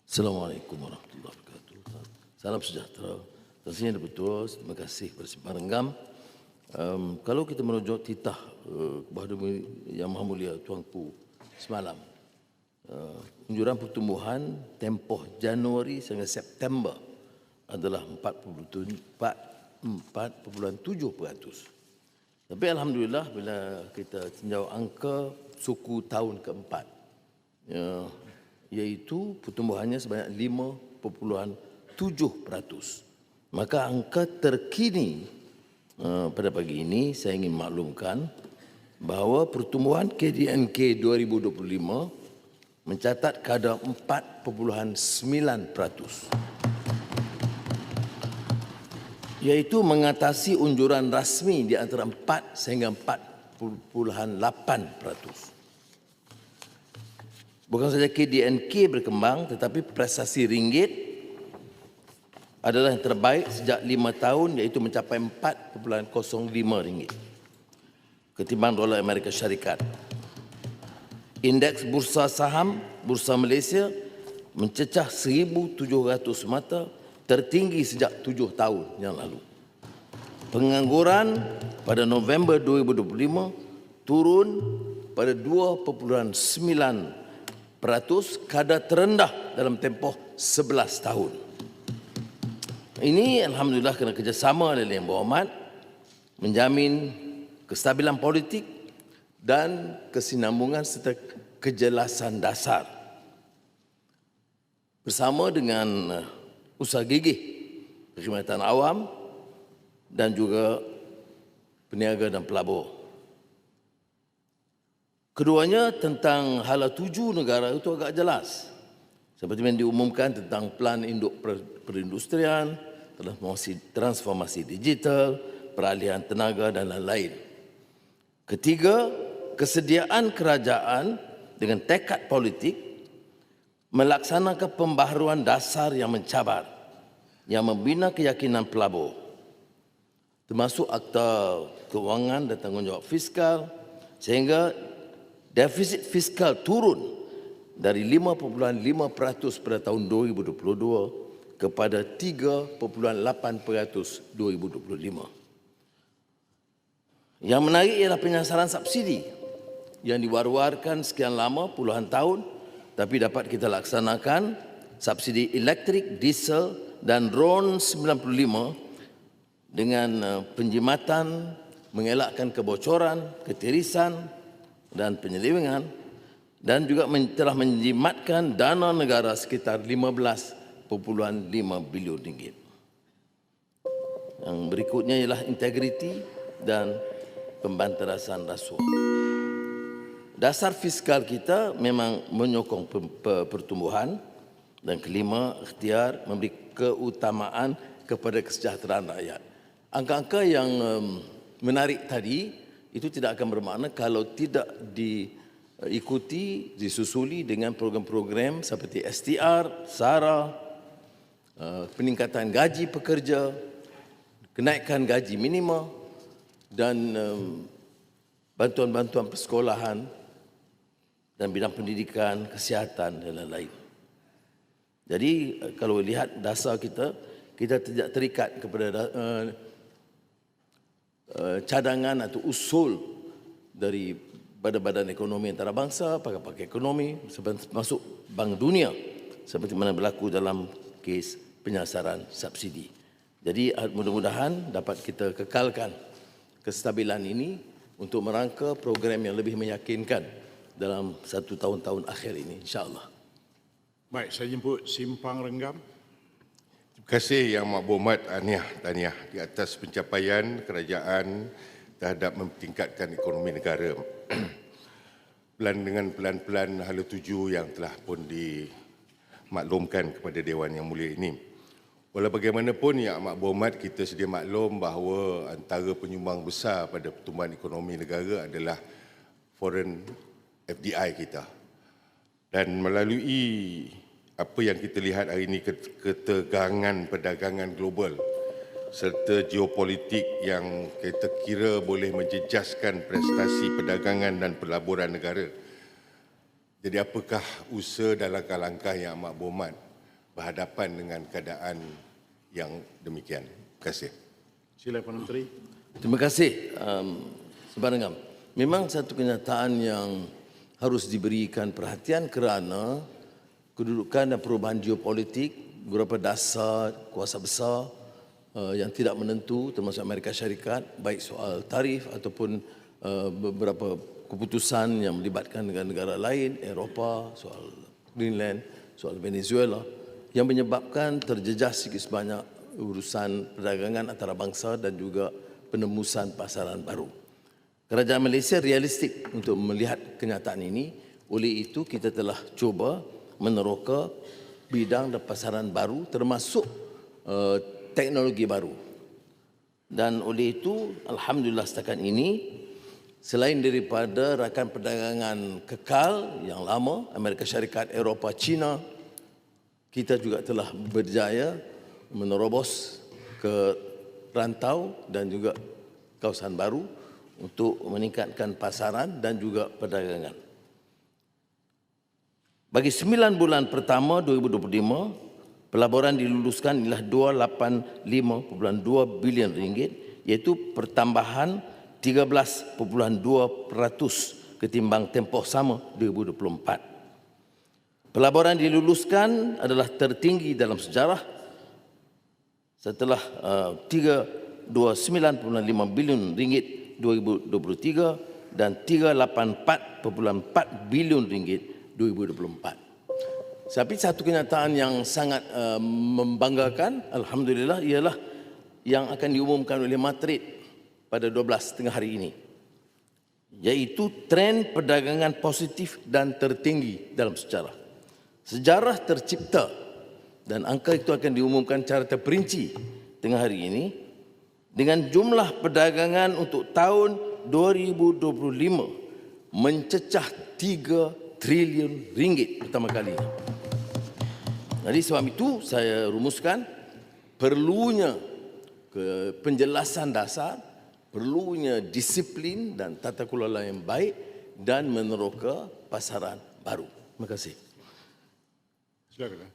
Assalamualaikum warahmatullahi wabarakatuh. Salam sejahtera. Terima betul. Terima kasih kepada Simpang Renggam. Kalau kita merujuk titah Bahadur Yang Maha Mulia Tuanku semalam, unjuran pertumbuhan tempoh Januari sehingga September adalah 4.7%. Tapi alhamdulillah bila kita tinjau angka suku tahun keempat, iaitu pertumbuhannya sebanyak 5.7%. Maka angka terkini pada pagi ini saya ingin maklumkan bahawa pertumbuhan KDNK 2025 mencatat kadar 4.9%, iaitu mengatasi unjuran rasmi di antara 4 sehingga 4.8%. Bukan saja KDNK berkembang, tetapi prestasi ringgit adalah yang terbaik sejak 5 tahun, iaitu mencapai 4.05 ringgit ketimbang dolar Amerika Syarikat. Indeks bursa saham Bursa Malaysia mencecah 1,700 mata, tertinggi sejak 7 tahun yang lalu. Pengangguran pada November 2025 turun pada 2.9%, kadar terendah dalam tempoh 11 tahun. Ini alhamdulillah kerana kerjasama dari Yang Berhormat menjamin kestabilan politik dan kesinambungan serta kejelasan dasar. Bersama dengan usaha gigih perkhidmatan awam dan juga peniaga dan pelabur. Keduanya tentang hala tuju negara itu agak jelas. Seperti yang diumumkan tentang Plan Induk Perindustrian, transformasi digital, peralihan tenaga dan lain-lain. Ketiga, kesediaan kerajaan dengan tekad politik melaksanakan pembaharuan dasar yang mencabar, yang membina keyakinan pelabur, termasuk Akta Kewangan dan Tanggungjawab Fiskal, sehingga defisit fiskal turun dari 5.5% pada tahun 2022 kepada 3.8% 2025. Yang menarik ialah penyasaran subsidi yang diwar-warkan sekian lama, puluhan tahun, tapi dapat kita laksanakan subsidi elektrik, diesel dan RON 95 dengan penjimatan, mengelakkan kebocoran, ketirisan dan penyelewengan, dan juga telah menjimatkan dana negara sekitar 15.5 bilion ringgit. Yang berikutnya ialah integriti dan pembanterasan rasuah. Dasar fiskal kita memang menyokong pertumbuhan, dan kelima, ikhtiar memberi keutamaan kepada kesejahteraan rakyat. Angka-angka yang menarik tadi itu tidak akan bermakna kalau tidak diikuti, disusuli dengan program-program seperti STR, SARA, peningkatan gaji pekerja, kenaikan gaji minima dan bantuan-bantuan persekolahan dan bidang pendidikan, kesihatan dan lain-lain. Jadi kalau lihat dasar kita, kita tidak terikat kepada cadangan atau usul dari badan-badan ekonomi antarabangsa, pakar-pakar ekonomi, termasuk Bank Dunia, seperti mana berlaku dalam kes penyasaran subsidi. Jadi mudah-mudahan dapat kita kekalkan kestabilan ini untuk merangka program yang lebih meyakinkan dalam 1 tahun-tahun akhir ini, insya-Allah. Baik, saya jemput Simpang Renggam. Terima kasih Yang Berhormat tahniah di atas pencapaian kerajaan terhadap memtingkatkan ekonomi negara. Dengan pelan-pelan hala tuju yang telah pun dimaklumkan kepada Dewan Yang Mulia ini. Walau bagaimanapun Yang Berhormat, kita sedia maklum bahawa antara penyumbang besar pada pertumbuhan ekonomi negara adalah foreign FDI kita. Dan melalui apa yang kita lihat hari ini, ketegangan perdagangan global serta geopolitik yang kita kira boleh menjejaskan prestasi perdagangan dan pelaburan negara. Jadi apakah usaha dan langkah-langkah Yang Berhormat berhadapan dengan keadaan yang demikian. Terima kasih. Sila Perdana Menteri. Terima kasih, Sebarangam. Memang satu kenyataan yang harus diberikan perhatian kerana kedudukan dan perubahan geopolitik, beberapa dasar kuasa besar yang tidak menentu termasuk Amerika Syarikat, baik soal tarif ataupun beberapa keputusan yang melibatkan negara-negara lain, Eropah, soal Greenland, soal Venezuela, yang menyebabkan terjejas sikit sebanyak urusan perdagangan antarabangsa dan juga penembusan pasaran baru. Kerajaan Malaysia realistik untuk melihat kenyataan ini, oleh itu kita telah cuba meneroka bidang dan pasaran baru termasuk teknologi baru. Dan oleh itu, alhamdulillah setakat ini, selain daripada rakan perdagangan kekal yang lama, Amerika Syarikat, Eropah, China, kita juga telah berjaya menerobos ke rantau dan juga kawasan baru untuk meningkatkan pasaran dan juga perdagangan. Bagi 9 bulan pertama 2025, pelaburan diluluskan ialah 285.2 bilion ringgit, iaitu pertambahan 13.2% ketimbang tempoh sama 2024. Pelaburan diluluskan adalah tertinggi dalam sejarah setelah 329.5 bilion ringgit 2023 dan 384.4 bilion ringgit 2024. Tapi satu kenyataan yang sangat membanggakan, alhamdulillah, ialah yang akan diumumkan oleh Madrid pada 12 tengah hari ini, iaitu tren perdagangan positif dan tertinggi dalam sejarah. Sejarah tercipta dan angka itu akan diumumkan secara terperinci tengah hari ini dengan jumlah perdagangan untuk tahun 2025 mencecah 3 trilion ringgit pertama kali. Jadi sebab itu saya rumuskan perlunya penjelasan dasar, perlunya disiplin dan tata kelola yang baik dan meneroka pasaran baru. Terima kasih. Silakan.